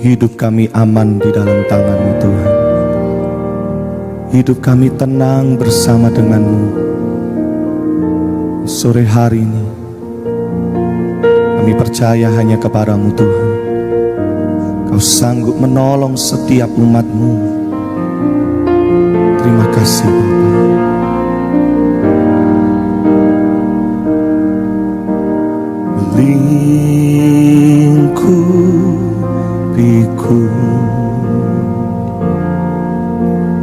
Hidup kami aman di dalam tangan-Mu Tuhan. Hidup kami tenang bersama dengan-Mu. Sore hari ini kami percaya hanya kepada-Mu Tuhan. Kau sanggup menolong setiap umat-Mu. Terima kasih Bapa. Lingkupiku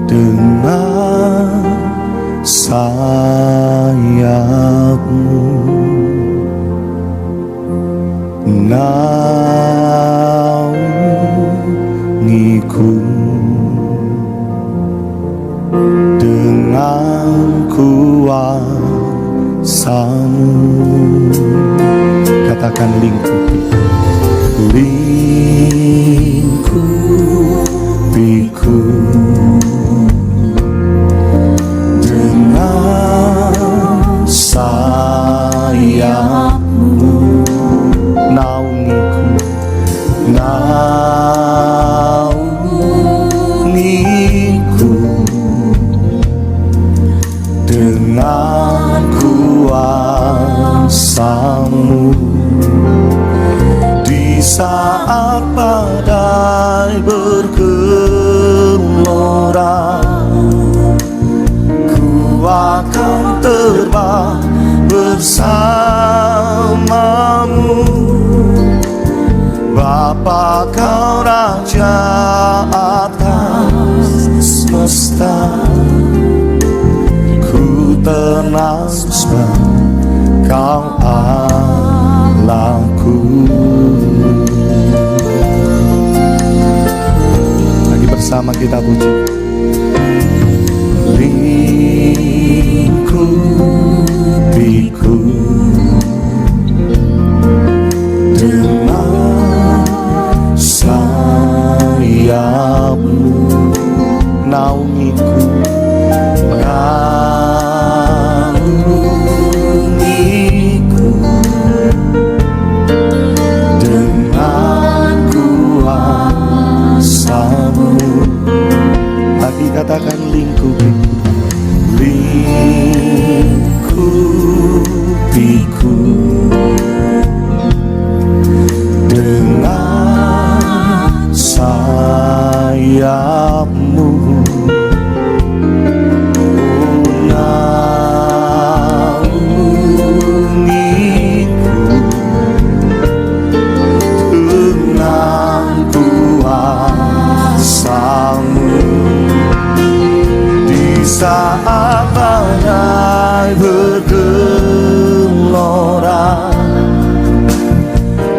dengan sayap-Mu, naungiku dengan kuasa-Mu. Katakan lingkupiku, lingkupiku dengan sayap-Mu, naungiku dengan kuasa-Mu. Di saat badai bergelora, ku akan terbang bersama-Mu. Bapa, Kau Raja atas semesta, ku tenang sebab Kau Allahku. Lagi bersama kita puji. Lingkupiku dengan sayap-Mu, naungiku dengan kuasa-Mu. Lagi katakan lingkupiku, lingkupiku dengan sayap-Mu, naungiku dengan kuasa-Mu. Di saat badai bergelora,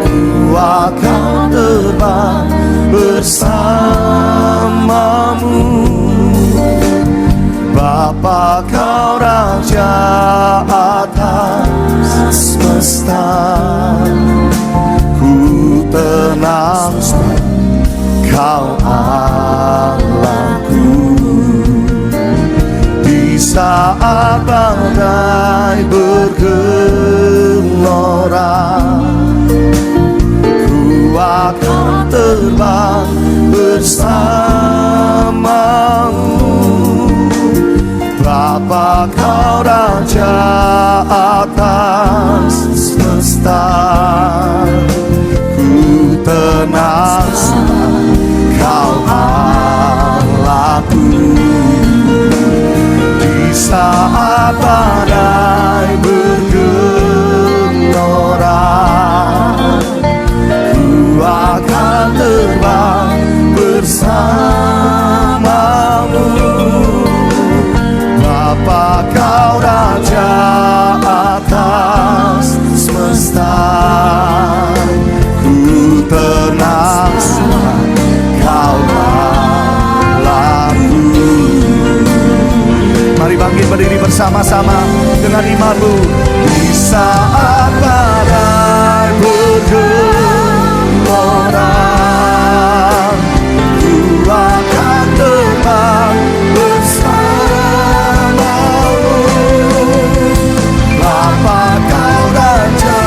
ku akan terbang bersama-Mu. Bapa, Kau Raja atas semesta, ku tenang sebab Kau Allahku. Di saat badai bergelora, ku akan terbang bersama-Mu. Bapa, Kau Raja atas semesta, ku tenang sebab Kau Allahku. Di saat badai bergelora, ku akan terbang bersama-Mu. Bapa, Kau Raja atas semesta, ku tenang sebab Kau Allahku. Mari bangkit berdiri bersama-sama dengan iman-Mu. Di saat badai bergelora, ku akan terbang bersama-Mu. Bapa, Kau Raja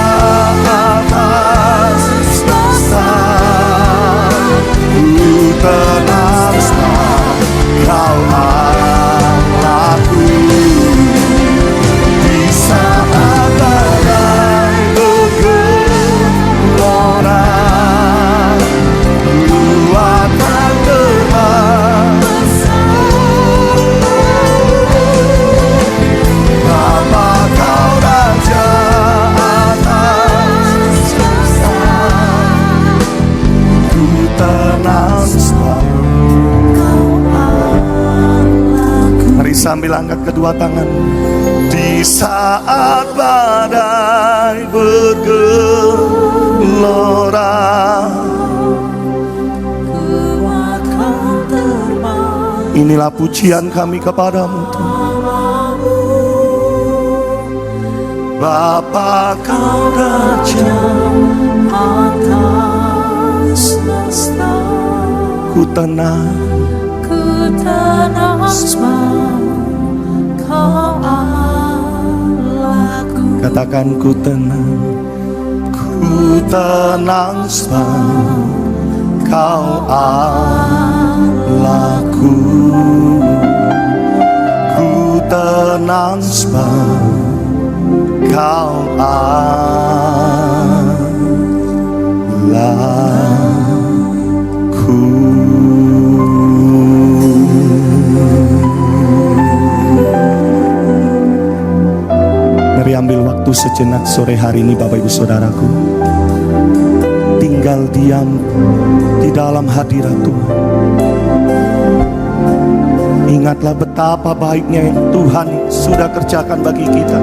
atas semesta, sambil angkat kedua tangan. Di saat badai bergelora, inilah pujian kami kepadamu Tuhan. Bapa Kau Raja atas nasta, ku tenang sebab Kau Allahku. Katakan ku tenang sebab Kau Allahku. Ku tenang sebab Kau Allahku. Mari ambil waktu sejenak sore hari ini Bapak Ibu Saudaraku, tinggal diam di dalam hadirat Tuhan. Ingatlah betapa baiknya yang Tuhan sudah kerjakan bagi kita.